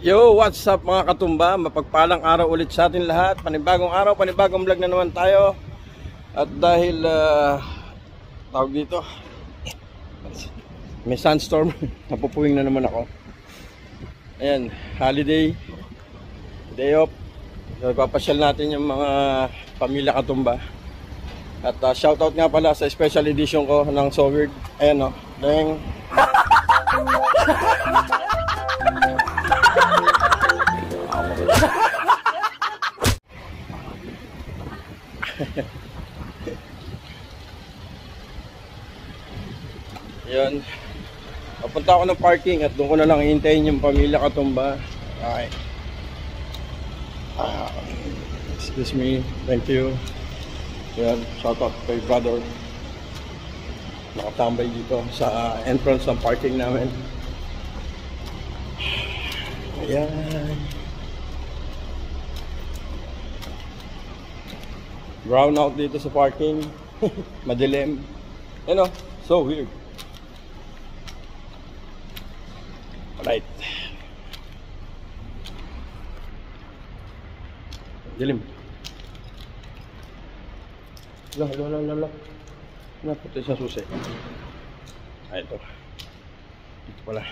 Yo, what's up mga katumba? Mapagpalang araw ulit sa atin lahat. Panibagong araw, panibagong vlog na naman tayo. At dahil tawag dito, may sandstorm, napupuwing na naman ako. Ayan, holiday, day off. So, papasyal natin yung mga pamilya katumba. At shoutout nga pala sa special edition ko ng So Weird. Ayan o, dang. Yan. Papunta ako ng parking at doon ko na lang hihintayin yung pamilya katumba. Okay. Excuse me. Thank you. Yan. Shout out kay brother. Nakatambay dito sa entrance ng parking namin. Ayan. Brown out dito sa parking. Madilim. You know, so weird. Alright. Dilim. Lala. Naputi sa susi. Ay, ito. Ito pala.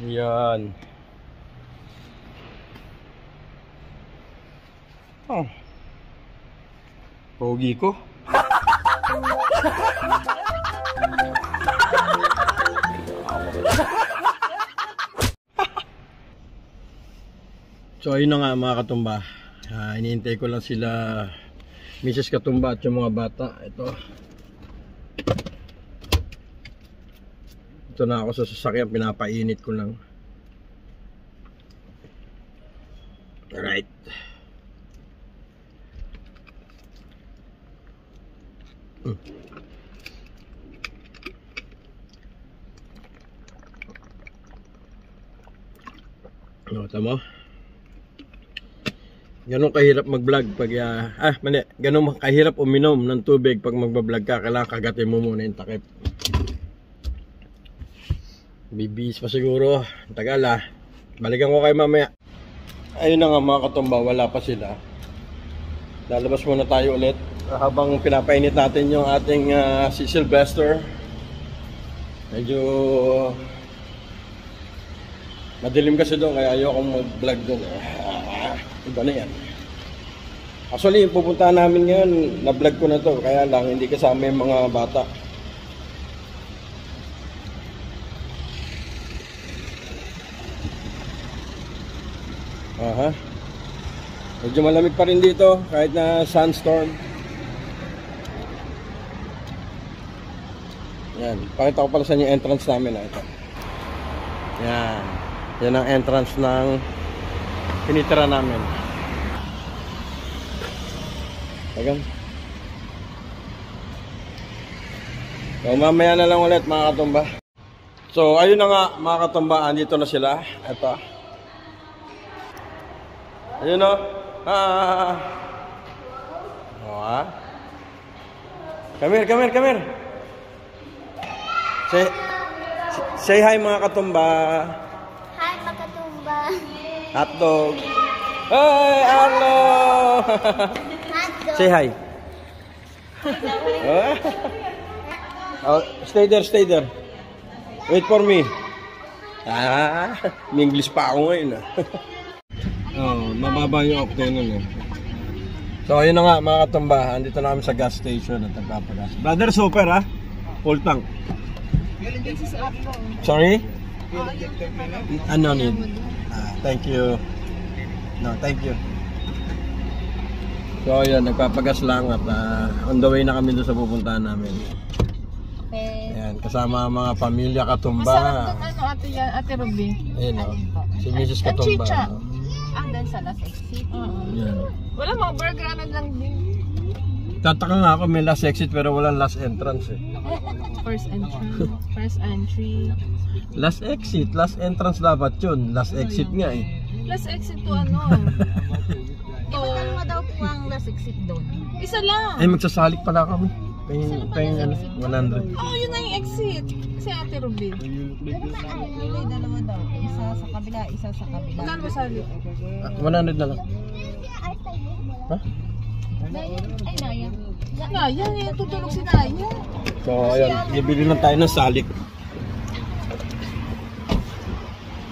Yan. Oh. Pogi ko. So ayun na nga mga katumba. Iniintay ko lang sila Mrs. Katumba at yung mga bata. Ito na ako sa sasakyan, pinapainit ko lang. Alright. Tama. Ganun kahirap mag-vlog pag ganun kahirap uminom ng tubig pag magba-vlog ka. Kailangan kagatin mo muna yung takip. Bibis pa siguro. Tagal Balikan ko kayo mamaya. Ayun na nga mga katumba, wala pa sila. Lalabas muna tayo ulit habang pinapainit natin yung ating si Sylvester. Medyo madilim kasi doon kaya ayokong mag-vlog doon. Iba na yan. Actually yung pupuntahan namin ngayon, na-vlog ko na to, kaya lang hindi kasama yung mga bata. Medyo malamig pa rin dito kahit na sandstorm. Yan, pakita ko pala sa inyo yung entrance namin ito. Yan. Yan ang entrance ng tinitira namin. Tagang. So mamaya na lang ulit mga katumba. So ayun na nga mga katumba, andito na sila. Ito. Ayun o. Come here. Say hi mga katumba. Hi mga katumba. Hotdog. Hey, hello. Hotdog. Say hi. Stay there. Wait for me. May English pa ako ngayon mababa yung octane nun So ayun na nga mga katumba, andito na kami sa gas station at nagpapagas. Brother, super full tank. Sorry? Ano need? Thank you. No, thank you. So ayun, nagpapagas lang at on the way na kami doon sa pupuntahan namin. Ayan, kasama mga pamilya katumba. Masarap doon ate Ruby. Ayun si Mrs. Katumba. Doon sa last exit. Yan. Wala mga burger lang din. Tataka nga ako may last exit pero walang last entrance First entry. Last exit, last entrance dapat yun. Last exit nga Last exit to Iba't ano daw po ang last exit doon? Isa lang. Ay magsasalik pala kami. Paying ano, 100. Oh, yun na yung exit. Si Ate Rubin. Dalawa daw. Isa sa kabila, isa sa kabila. Magkano ba sali? 100 na lang. Ha? Ay, Naya. Naya, yung tutulog si Naya. So, ayan. Bibili lang tayo ng salik.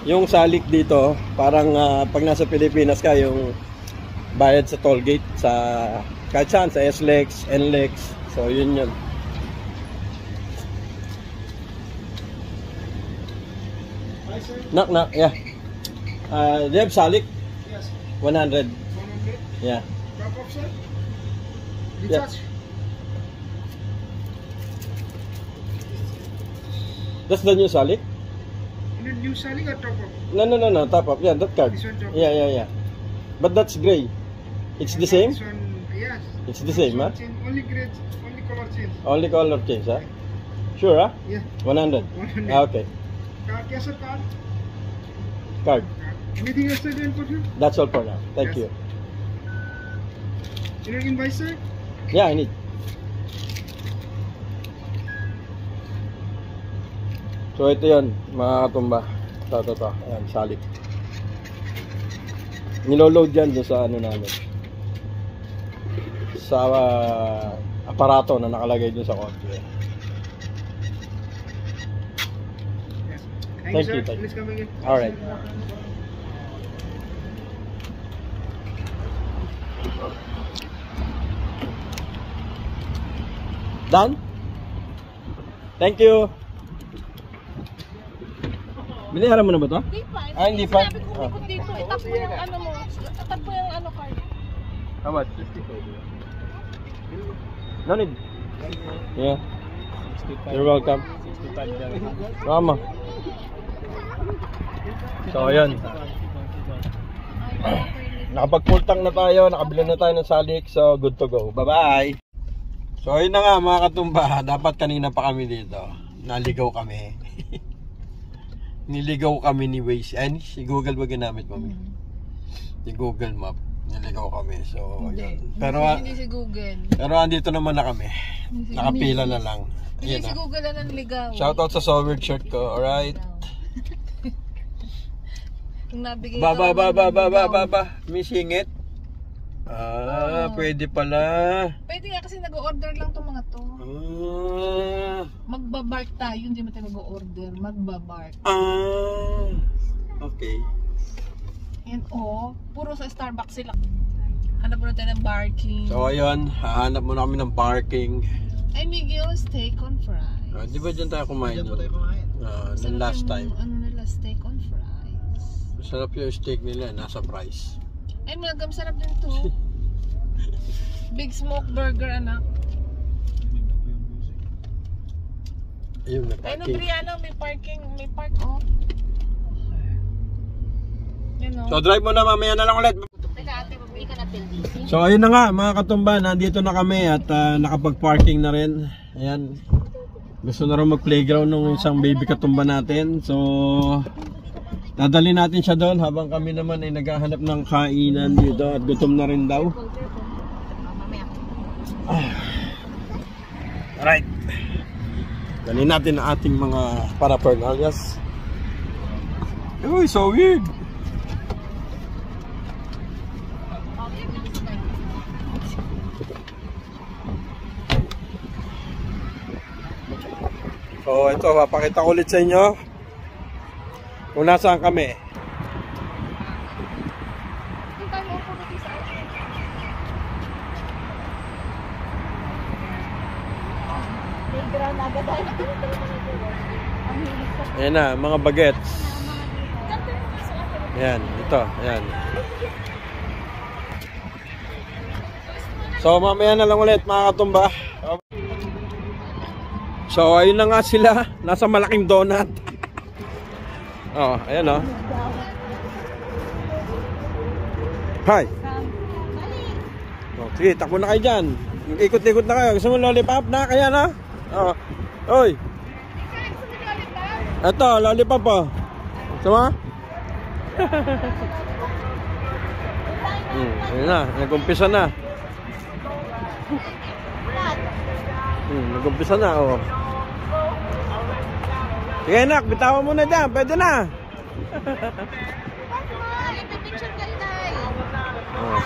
Yung salik dito, parang pag nasa Pilipinas ka, yung bayad sa toll gate, sa kahit saan, sa SLEX, NLEX. So, yun yun. Knock, knock, yeah. Do you have salik? Yes. 100. 100. Yeah. Drop off, sir. Yeah. Recharge. That's the new salik? You need new selling or top up? No. Top up. Yeah, that card. This one top up. Yeah. But that's gray. It's the same? This one, yes. It's the same, huh? Change, only grade, only color change. Only color change, huh? Sure, huh? Yeah. 100. 100. Okay. Card, yes, sir, card. Card. Anything else I can put here? That's all for now. Thank Yes. you. You need invoice, sir? Yeah, I need. So ito yun, mga katumba. Ito. Ayan, salik. Niloload yan doon sa ano namin. Sa aparato na nakalagay doon sa kotse. Yes. Thank you, sir. thank you. Please come again. Alright. Done? Thank you. Binayaran mo na ba to? Hindi pa. Ah, hindi pa? Sabi ko, umikot dito. Itap mo yung ano mo. Itap mo yung ano card. How much? No need. Yeah. You're welcome. Tama. So, ayan. Nakapag-full tank na tayo. Nakabili na tayo ng salik. So, good to go. Bye-bye. So, ayun na nga mga katumba. Dapat kanina pa kami dito. Naligaw kami. Niligaw kami ni Waze. Ay, si Google ba ginamit mo? Si Google Map. Niligaw kami. So, yun. Hindi si Google. Pero andito naman na kami. Nakapila na lang. Hindi Ayan si na. Google na nanligaw. Shoutout sa Sovereign shirt ko. Alright. Yung nabigay Ba. Missing it. Pwede pala. Pwede nga kasi nag-order lang itong mga to. Magbabark tayo, hindi mo tayo mag-order. Magbabark. Okay. And puro sa Starbucks sila. Hanap mo na tayo ng barking. So ayun, hahanap muna kami ng parking. Ay, Miguel, steak on fries. Di ba dyan tayo kumain? Diyan po tayo kumain. Nung last time. Ano nila, steak on fries. Masarap yung steak nila, nasa price. Ay, malagam sarap din to. Big smoke burger, anak. Ayun, may Ay, no, parking. Brianna, may parking. May park, Yan, So drive mo na, mamaya na lang ulit. Teka, ate, mabili ka na PLDC. So ayun na nga mga katumba, nandito na kami at nakapag-parking na rin. Ayan. Gusto na rin mag-playground ng isang baby katumba natin. So dadali natin siya doon habang kami naman ay naghahanap ng kainan dito at gutom na rin daw. Alright. Dali natin ang ating mga paraphernalias. Uy, so weird. So ito, papakita ko ulit sa inyo kung nasaan kami. Playground agad tayo. Ayan na, mga bagets. Ayan, ito, ayan. So mamaya na lang ulit mga katumba. So ayun na nga sila, nasa malaking donut. Ayan Hi. Sige, takbo na kayo dyan. Ikot-ikot na kayo. Gusto mo lollipop na? Kaya na? Oy. Ito, lollipop po. Gusto mo? Ayun na, nag-umpisa na. Nag-umpisa na, oh. Sige, nak, bitawan mo na dyan. Pwede na. Picture kayo, Nay. Oh.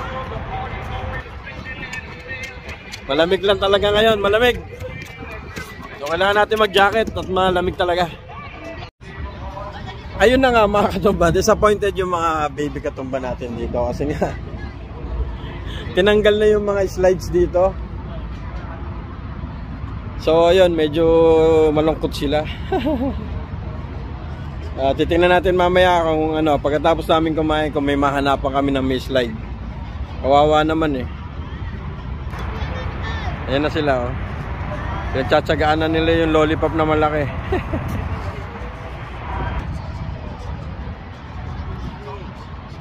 Malamig lang talaga ngayon, malamig. So, kailangan natin mag-jacket at malamig talaga. Ayun na nga mga katumba, disappointed yung mga baby katumba natin dito kasi nga tinanggal na yung mga slides dito. So ayun, medyo malungkot sila. Titingnan natin mamaya kung ano, pagkatapos namin kumain kung may mahanapan kami ng may slide. Kawawa naman eh. Ayan na sila, oh. Pinagtsatsagaan na nila yung lollipop na malaki.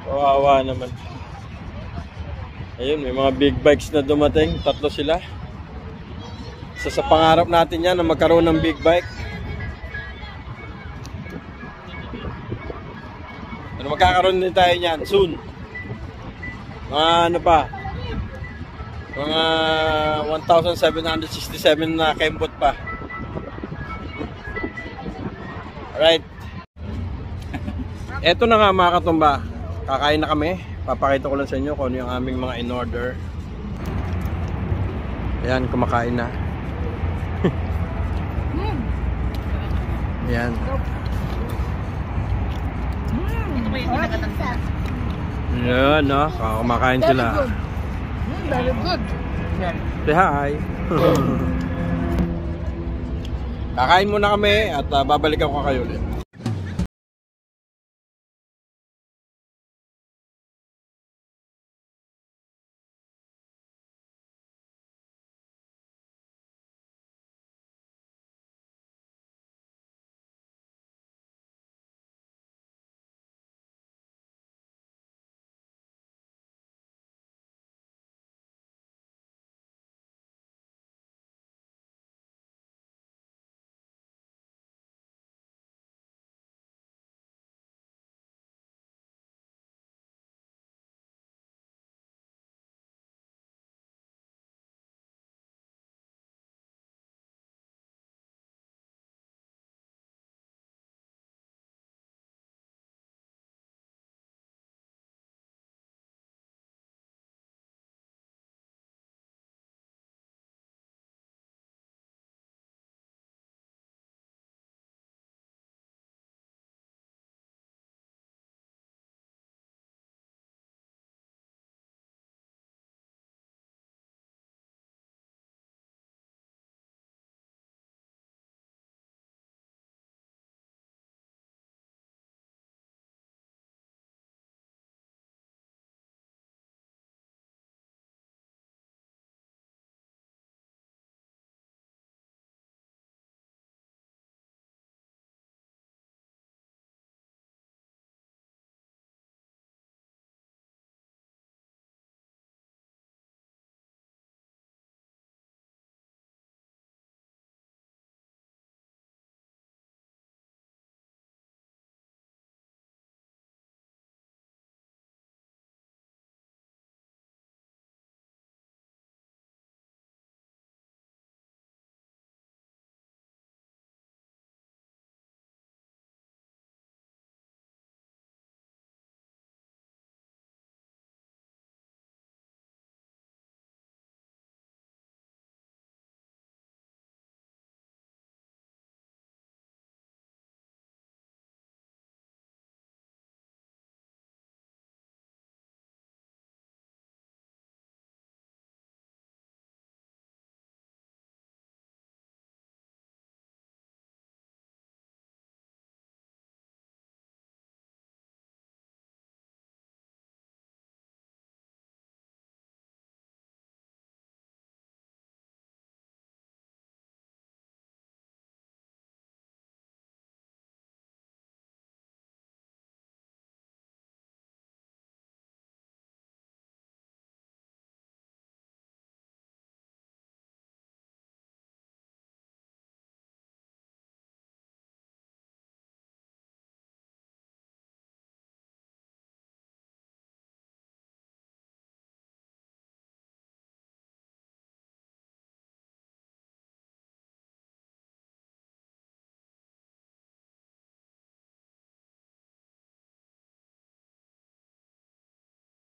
Kawawa naman. Ayun, may mga big bikes na dumating. 3 sila. Sa pangarap natin yan na magkaroon ng big bike. Ano, magkakaroon din tayo niyan soon. Mga ano pa, mga 1,767 na kembot pa. Alright. Eto na nga mga katumba. Kakain na kami. Papakita ko lang sa inyo kung ano yung aming mga in-order. Ayan, kumakain na. Ayan. Ito ba yung ginagatan? Ayan, no? Kumakain sila. Very good. Say hi. Kakain muna kami at babalikan ko kayo ulit.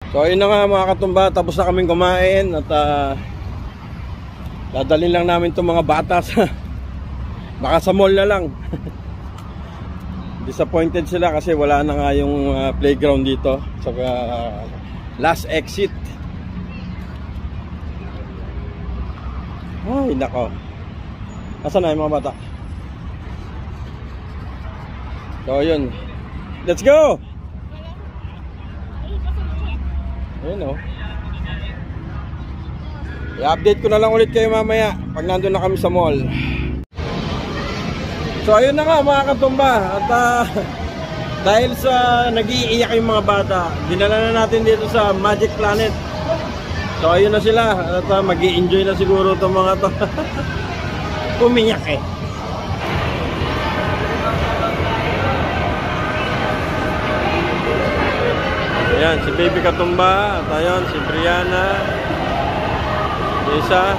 So ayun na nga mga katumba, tapos na kaming kumain at dadalhin lang namin itong mga bata sa baka sa mall na lang. Disappointed sila kasi wala na nga yung playground dito sa last exit. Ay nako, asan na yung mga bata? So yun, let's go! Ayun o. I-update ko na lang ulit kayo mamaya pag nandun na kami sa mall. So ayun na nga mga katumba. At dahil sa nag-iiyak yung mga bata, dinala na natin dito sa Magic Planet. So ayun na sila. At mag-i-enjoy na siguro itong mga to. Umiyak eh. Ayan, si Baby Katumba. At ayun, si Brianna. Isa.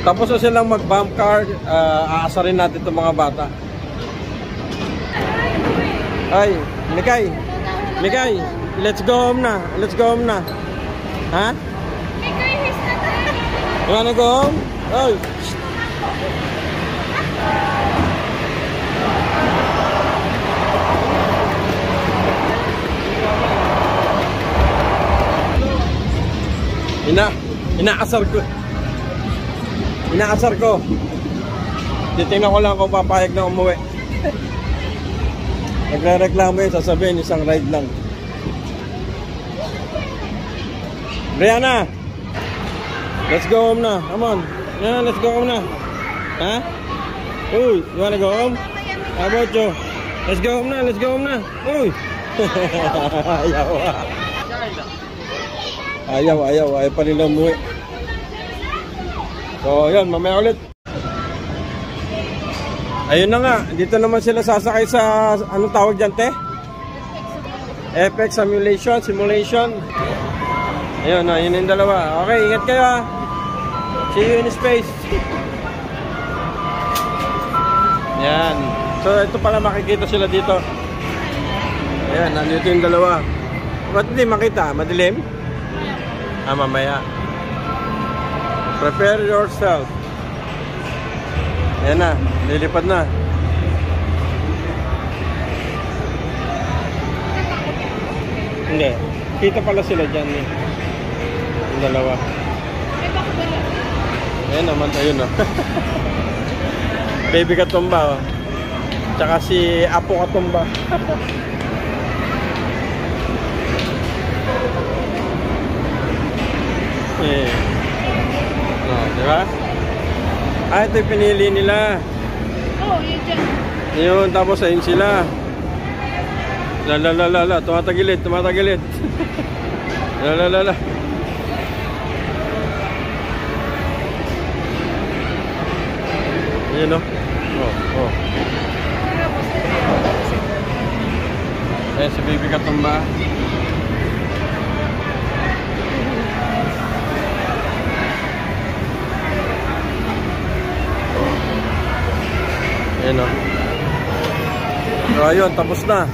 Tapos na silang mag-bump car, aasarin natin itong mga bata. Ay, Mikay! Mikay! Let's go home na! Let's go home na! Ha? Mikay, he's not there. You wanna go home? Oh! Inaasar ko. Titingnan ko lang kung papayag na umuwi. Nagre-reklamo yun, sasabihin isang ride lang. Brianna! Let's go home na. Come on. Yeah, let's go home na. Ha? Uy, you wanna go home? How about you? Let's go home na. Let's go home na. Uy! Ayaw pa nila umuwi. So, yun, mamaya ulit. Ayun na nga, dito naman sila sasakay sa, anong tawag dyan, te? FX simulation. Ayun na, yun yung dalawa. Okay, ingat kayo ha. See you in space. Yan. So, ito pala makikita sila dito. Ayan, nandito yung dalawa. Ba't hindi makita? Madilim? Mamaya. Prepare yourself. Ayan na, lilipad na. Hindi, kita pala sila dyan eh. Yung dalawa. Ayan naman, ayun na. Baby Katumba oh. Tsaka si Apo Katumba. Eh. Oh, diba? Ito yung pinili nila. Oh, yun dyan. Yun, tapos ayun sila. La, tumatagilid. La. Yun o. Oh. Ayan si Baby Katumba. Ayan o. So ayun, tapos na.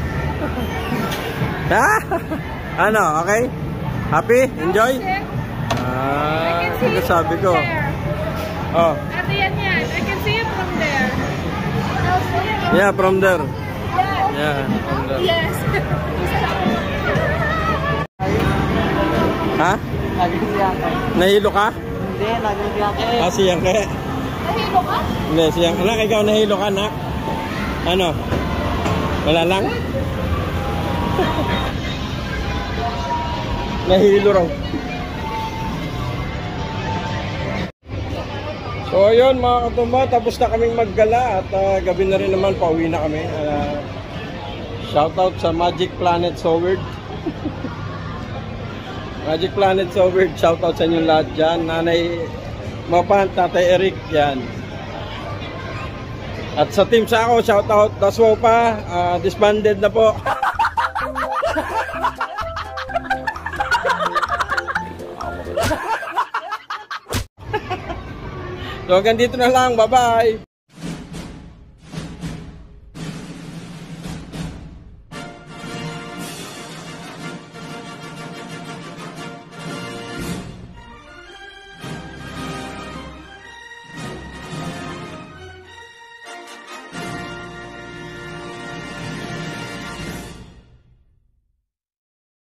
Ano, okay? Happy? Enjoy? Sabi ko. Oh. Ate yan. I can see it from there. Yeah, from there. Yeah, from there. Yes. Ha? Nahilo ka? Hindi, nagagyak eh. Siyang kaya? Nahilo ka? Hindi, siyang. Anak, ikaw nahilo ka, anak? Ano? Wala lang? Nahilo raw. So ayun mga katumba, tapos na kaming maggala at gabi na rin naman, pauwi na kami. Shoutout sa Magic Planet Soward. Magic Planet Soward, shoutout sa inyong lahat dyan. Nanay Mapan, Tatay Eric, yan. At sa team sa ako, shoutout Daswo pa, disbanded na po. So hanggang dito na lang, bye bye.